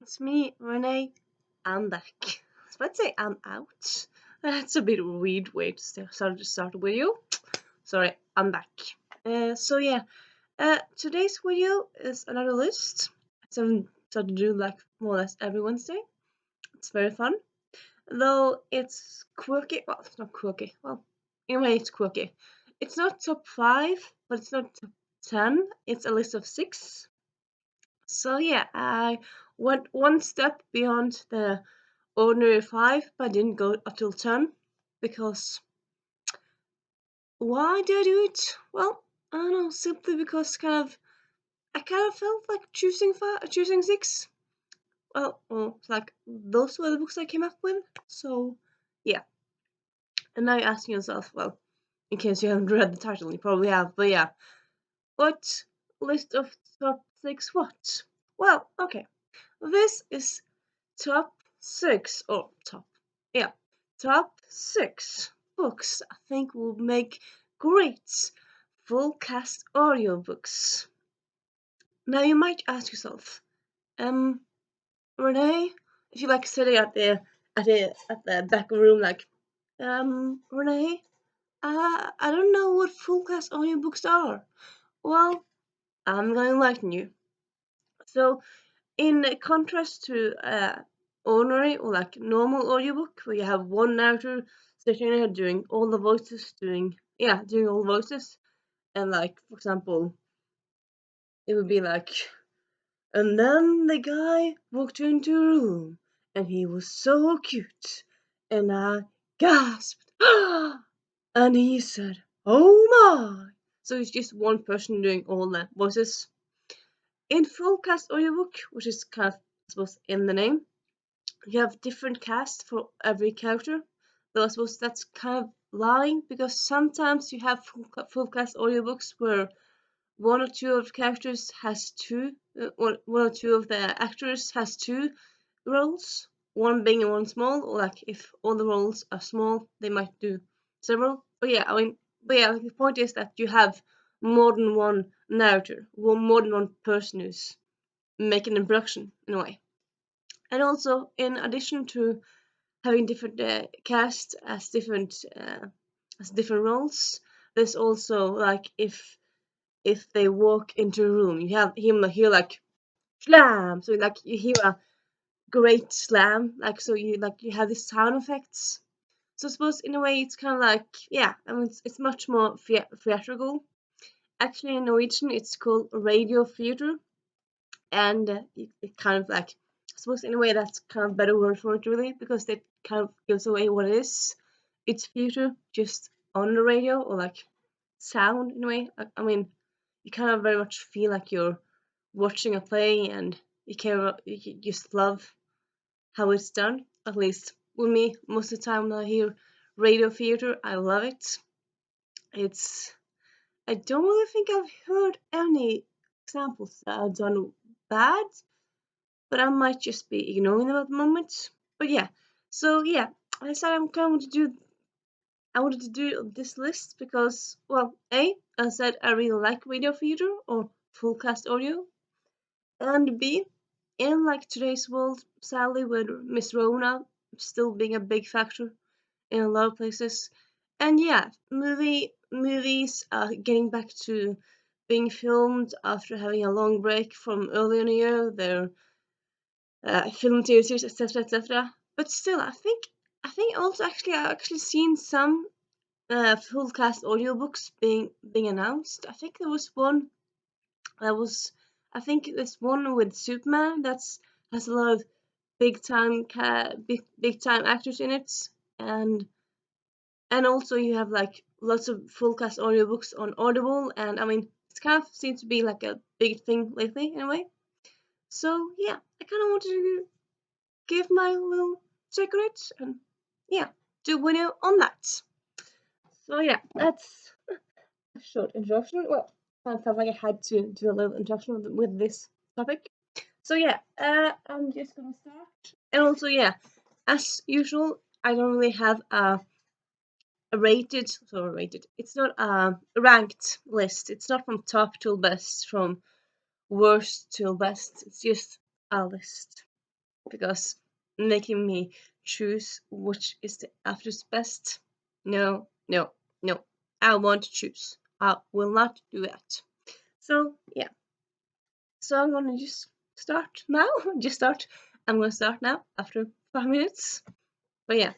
It's me, Renee. I'm back. I was about to say I'm out. That's a bit of a weird way to start a video. Sorry, I'm back. Today's video is another list. It's something to do like more or less every Wednesday. It's very fun. Though it's quirky. Well, it's not quirky. Well, in a way, it's quirky. It's not top 5, but it's not top 10. It's a list of 6. So yeah, I went one step beyond the ordinary 5, but I didn't go up till 10 because why did I do it? Well, I don't know, simply because I kind of felt like choosing 6. Well, it's like those were the books I came up with. So yeah, and now you're asking yourself, well, in case you haven't read the title, you probably have, but yeah, what list of top 6 what? Well, okay, this is top 6 or top 6 books I think will make great full cast audiobooks. Now you might ask yourself, Renee, if you like sitting at the back of the room, like, Renee, I don't know what full cast audiobooks are. Well, I'm gonna enlighten you. So, in contrast to ordinary or like normal audiobook where you have one narrator sitting there doing all the voices, doing all the voices, and like for example, it would be like, and then the guy walked into a room and he was so cute, and I gasped, and he said, "Oh my!" So it's just one person doing all the voices. In full cast audiobook, which is kind of I suppose in the name, you have different cast for every character. Though I suppose that's kind of lying because sometimes you have full cast audiobooks where one or two of the characters has two, one or two of the actors has two roles, one big and one small, or like if all the roles are small, they might do several. The point is that you have more than one narrator, more than one person who's making a production in a way. And also, in addition to having different cast as different roles, there's also like if they walk into a room, you have him hear like slam, so like you hear a great slam, like so you have these sound effects. So I suppose in a way it's kind of like it's much more theatrical. Actually, in Norwegian, it's called radio theater, and it kind of like I suppose in a way that's kind of a better word for it really because it kind of gives away what it is. It's theater just on the radio or like sound in a way. You kind of very much feel like you're watching a play and you just love how it's done. At least with me, most of the time when I hear radio theater, I love it. It's I don't really think I've heard any examples that are done bad, but I might just be ignoring them at the moment. But yeah, so yeah, I decided I wanted to do this list because, well, I said I really like radio theater or full cast audio, and B, in like today's world, sadly, with Miss Rona still being a big factor in a lot of places, and yeah, movies are getting back to being filmed after having a long break from earlier in the year. They're film series, etc., etc. But still, I think also I've actually seen some full cast audiobooks being announced. I think there was one that was I think there's one with Superman that's has a lot of big time actors in it, and also you have like lots of full cast audiobooks on Audible, and I mean it kind of seems to be like a big thing lately in a way. So yeah, I kind of wanted to give my little take on it and yeah, do a video on that. So yeah, that's a short introduction. Well, I felt like I had to do a little introduction with this topic. So yeah, I'm just gonna start. And also yeah, as usual, I don't really have a rated. It's not a ranked list. It's not from top to best, from worst to best. It's just a list. because making me choose which is the after's best. No, no, no. I want to choose. I will not do that. So yeah. So I'm gonna just start now. Just start. I'm gonna start now after 5 minutes. But yeah.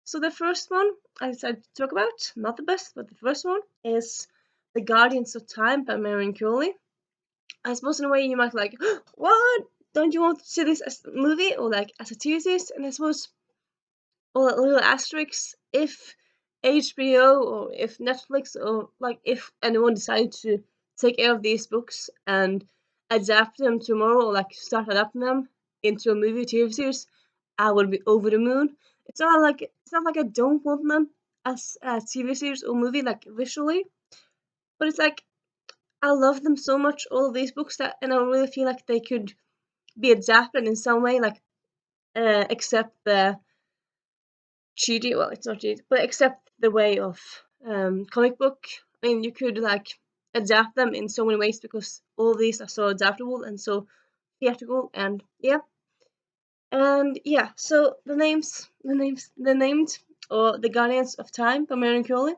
So the first one I decided to talk about, not the best, but the first one is The Guardians of Time by Marion Crowley. I suppose in a way you might like, what? Don't you want to see this as a movie or like as a TV series? And I suppose, or a little asterisk, if HBO or if Netflix or like if anyone decided to take care of these books and adapt them tomorrow or like start adapting them into a movie TV series, I would be over the moon. It's not like I don't want them as a TV series or movie like visually, but it's like I love them so much, all of these books, that, and I really feel like they could be adapted in some way, like except the cheaty. Well, it's not cheaty, but except the way of comic book. I mean, you could like adapt them in so many ways because all of these are so adaptable and so theatrical, and yeah, So the named or The Guardians of Time by Marion Crowley.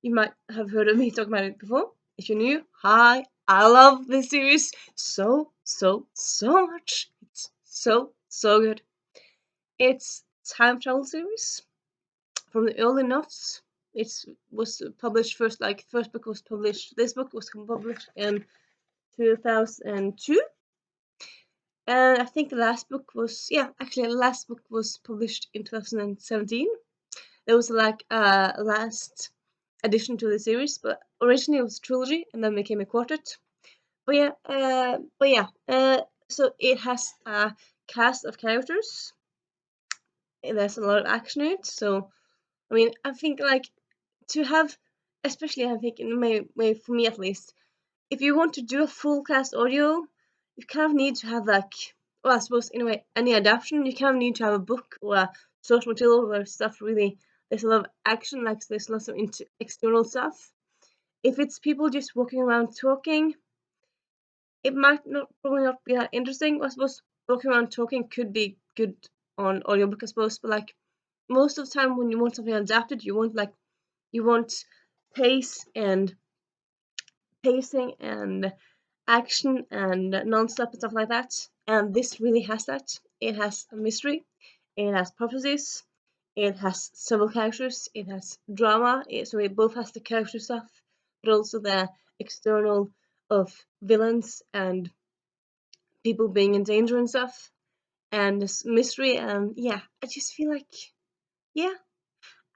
You might have heard of me talk about it before. If you're new, hi, I love this series so, so, so much. It's so, so good. It's time travel series from the early noughts. It was published first, like first book was published. This book was published in 2002, and I think the last book was actually the last book was published in 2017. There was like a last addition to the series, but originally it was a trilogy and then became a quartet. So it has a cast of characters. And there's a lot of action in it. So I mean, I think like to have, especially I think in a way for me at least, if you want to do a full cast audio, you kind of need to have like, well, I suppose in a way any adaptation, you kind of need to have a book or a source material where stuff really there's a lot of action, like there's lots of external stuff. If it's people just walking around talking, it might not probably not be that interesting. I suppose walking around talking could be good on audiobook, I suppose, but like most of the time when you want something adapted, you want pace and pacing and action and non-stop and stuff like that. And this really has that. It has a mystery, it has prophecies, it has several characters, it has drama. So it both has the character stuff, but also the external of villains and people being in danger and stuff, and this mystery. And yeah, I just feel like, yeah,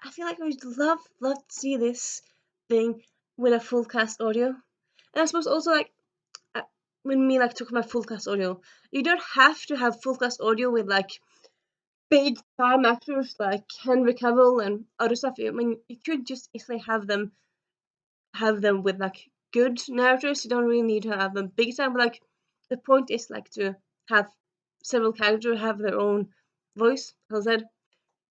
I feel like I would love to see this thing with a full cast audio. And I suppose also like uh, when me like talking about full cast audio, you don't have to have full cast audio with like big time actors like Henry Cavill and other stuff. I mean, you could just easily have them with like good narrators. You don't really need to have them big time, but like the point is like to have several characters have their own voice, as I said.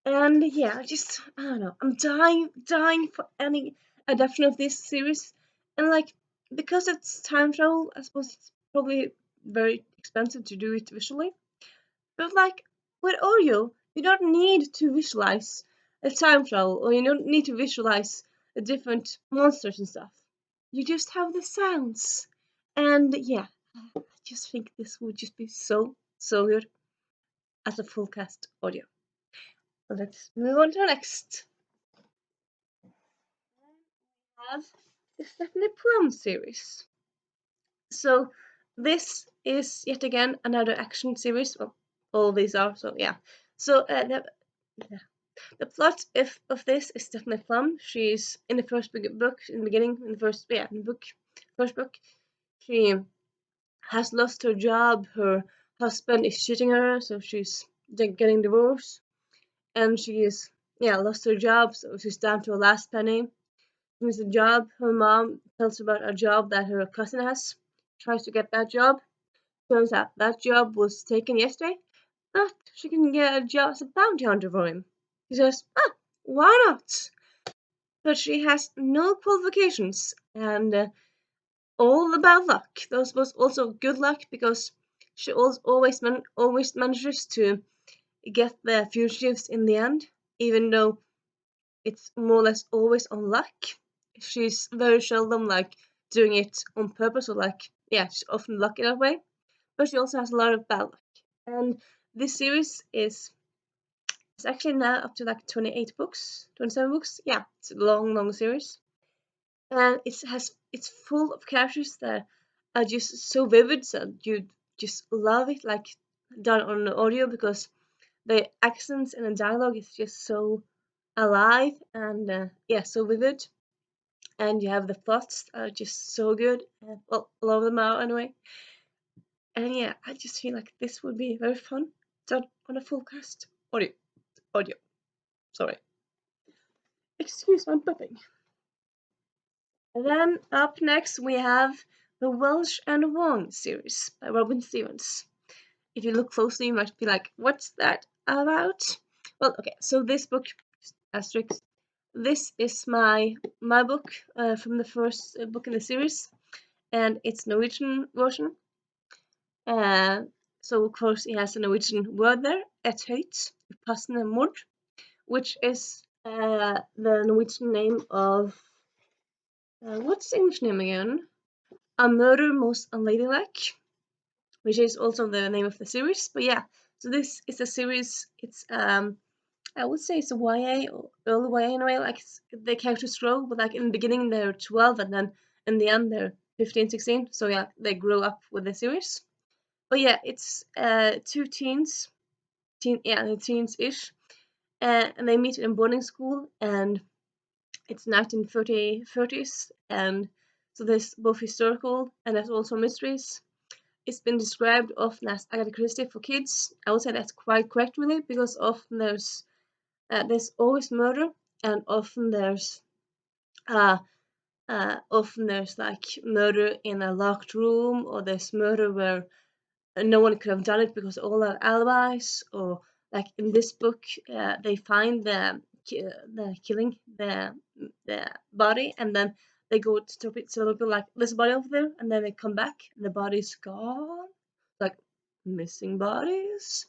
And yeah, I don't know. I'm dying for any adaptation of this series. And like because it's time travel, I suppose it's probably very expensive to do it visually. But like with audio, you don't need to visualize a time travel, or you don't need to visualize the different monsters and stuff. You just have the sounds. And yeah, I just think this would just be so, so good as a full cast audio. Let's move on to the next. Have the Stephanie Plum series. So this is yet again another action series. Well, all these are, so yeah. So the plot of this is Stephanie Plum. She's in the first book, in the beginning, in the first first book. She has lost her job. Her husband is cheating her, so she's getting divorced, and she is lost her job, so she's down to her last penny. Needs a job. Her mom tells her about a job that her cousin has. Tries to get that job. Turns out that job was taken yesterday, but she can get a job as a bounty hunter for him. He says, why not? But she has no qualifications and all about luck. Those was also good luck because she always manages to get the fugitives in the end, even though it's more or less always on luck. She's very seldom like doing it on purpose, or like, yeah, she's often lucky that way. But she also has a lot of bad luck. And this series is it's actually now up to like 28 books, 27 books. Yeah, it's a long series. And it's full of characters that are just so vivid, so you just love it, like done on the audio, because the accents and the dialogue is just so alive and yeah, so vivid. And you have the plots are just so good. Well, a lot of them are anyway. And yeah, I just feel like this would be very fun done on a full cast audio. Sorry, excuse my burping. And then up next we have the Welsh and Wong series by Robin Stevens. If you look closely, you might be like, "What's that about?" Well, okay, so this book, Asterix, this is my book from the first book in the series, and it's Norwegian version. Uh, so of course it has a Norwegian word there, et høyt, passende mord, which is the Norwegian name of what's the English name again? A Murder Most Unladylike, which is also the name of the series. But yeah, so this is a series. It's I would say it's a YA or early YA in a way. Like the characters grow, but like in the beginning they're 12, and then in the end they're 15, 16. So yeah, they grow up with the series. But yeah, it's two the teens ish, and they meet in boarding school, and it's 1930s, and so there's both historical and there's also mysteries. It's been described often as Agatha Christie for kids. I would say that's quite correct, really, because often there's always murder, and uh, often there's like murder in a locked room, or there's murder where no one could have done it because all are alibis, or like in this book, they find the killing the body, and then they go to stop it. So they'll be like, "There's a body over there," and then they come back, and the body's gone, like missing bodies.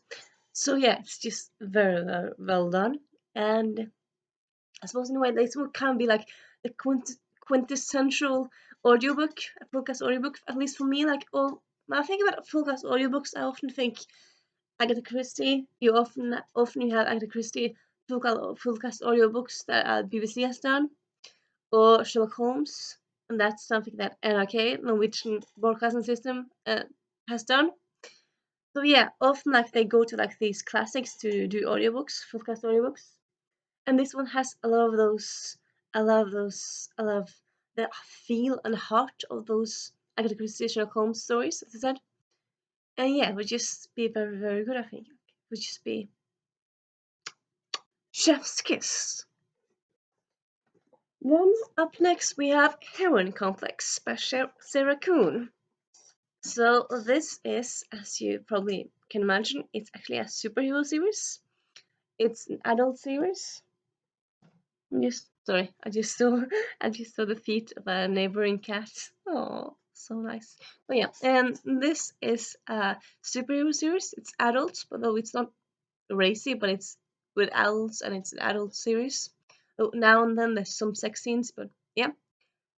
So yeah, it's just very well done, and I suppose in a way this would kind of be like the quintessential audiobook, a podcast audiobook, at least for me. Like, all when I think about podcast audiobooks, I often think Agatha Christie. Often you have Agatha Christie fullcast audiobooks that BBC has done, or Sherlock Holmes, and that's something that NRK, Norwegian Broadcasting System, has done. So yeah, often like they go to like these classics to do audiobooks, fullcast audiobooks, and this one has a lot of those. I love the feel and heart of those Agatha Christie Sherlock Holmes stories, as I said. And yeah, it would just be very good, I think. It would just be chef's kiss. Then up next we have Heroine Complex by Sarah Kuhn. So this is, as you probably can imagine, it's actually a superhero series. It's an adult series. Just sorry, I just saw the feet of a neighboring cat. Oh, so nice. But yeah, and this is a superhero series. It's adult, but though it's not racy, but it's with adults, and it's an adult series. Oh, now and then there's some sex scenes, but yeah.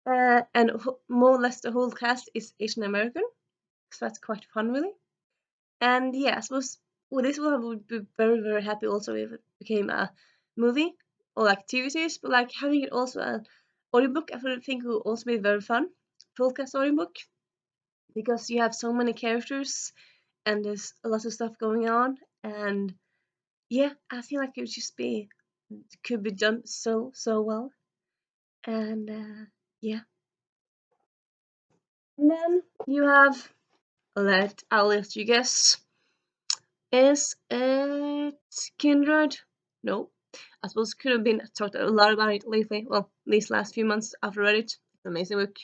And more or less the whole cast is Asian American, so that's quite fun, really. And yeah, I suppose with this one I would be very happy also if it became a movie or like TV series, but like having it also an audiobook, I would think would also be very fun. Fullcast audiobook, because you have so many characters and there's a lot of stuff going on, and yeah, I feel like it would just be could be done so well, and yeah. And then you have, I'll let you guess. Is it Kindred? No. I suppose could have been talked a lot about it lately. Well, these last few months after read it. It's an amazing book.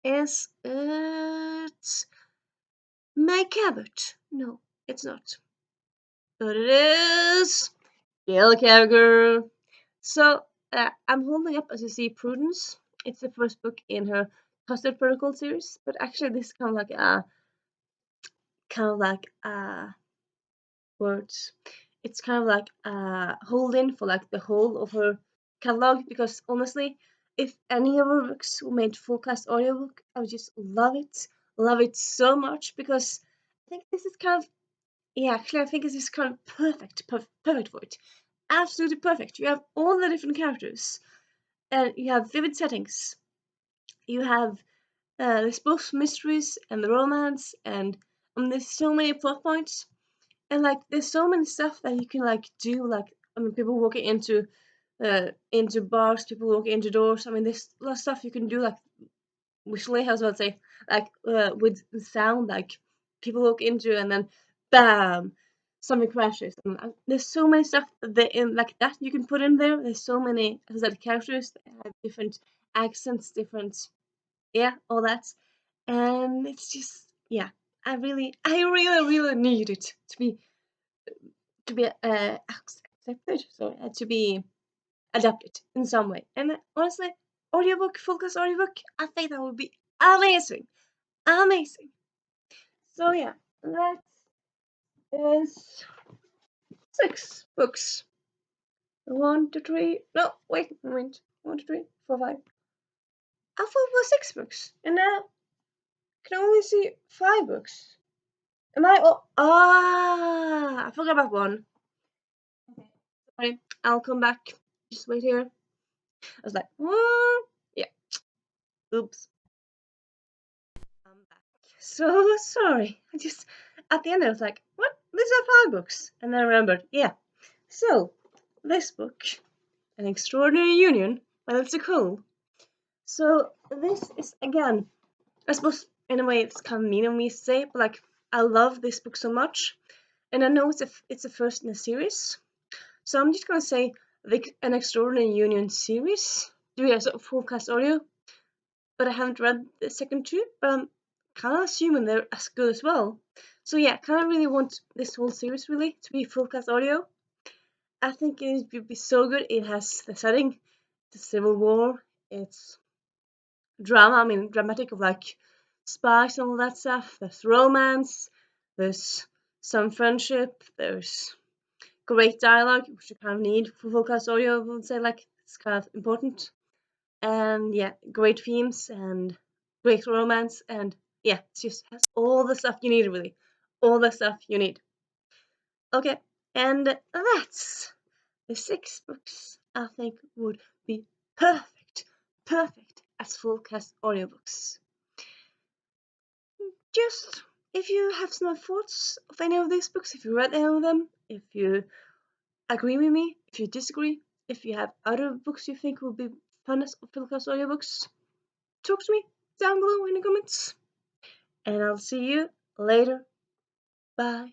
Is it Meg Cabot? No, it's not. But it is Gail Carriger. So I'm holding up, as you see, Prudence. It's the first book in her Custard Protocol series, but actually this is kind of like a kind of like words. It's kind of like hold in for like the whole of her catalog, because honestly, if any of her books were made full cast audiobook, I would just love it so much, because I think this is kind of, yeah, actually I think this is kind of perfect for it. Absolutely perfect. You have all the different characters, and you have vivid settings. You have there's both mysteries and the romance, and there's so many plot points, and like there's so many stuff that you can like do. Like, I mean, people walking into bars, people walking into doors. I mean, there's a lot of stuff you can do, like visually, I was about to say, like with sound, like people walk into and then bam, something crashes. And there's so many stuff that in like that you can put in there. There's so many, as I said, characters that have different accents, different, yeah, all that. And it's just, yeah, I really need it to be accepted, sorry, to be adapted in some way. And honestly, audiobook, full cast audiobook, I think that would be amazing, amazing. So yeah, that is 6 books. One, two, three. No, wait a minute. 1, 2, 3, 4, 5. I thought it was 6 books, and now I can only see 5 books. Am I? Oh, I forgot about one. Okay, sorry. I'll come back. Just wait here. I was like, what? Yeah. Oops. I'm back. So sorry. I just at the end I was like, what? These are 5 books, and then I remembered. Yeah. So this book, An Extraordinary Union by Lisa Cole. So this is again, I suppose in a way it's kind of mean of me to say, but like I love this book so much, and I know it's the first in a series. So I'm just gonna say An Extraordinary Union series. Do you have a full cast audio? But I haven't read the second two, but I'm kind of assuming they're as good as well. So yeah, kind of really want this whole series really to be full cast audio. I think it would be so good. It has the setting, the Civil War, it's drama, I mean dramatic of like spies and all that stuff. There's romance, there's some friendship, there's great dialogue, which you kind of need for full cast audio, I would say, like it's kind of important. And yeah, great themes and great romance, and yeah, it just has all the stuff you need really, all the stuff you need. Okay, and that's the 6 books I think would be perfect as full cast audiobooks. Just if you have some thoughts of any of these books, if you read any of them, if you agree with me, if you disagree, if you have other books you think would be fun as full cast audiobooks, talk to me down below in the comments. And I'll see you later. Bye.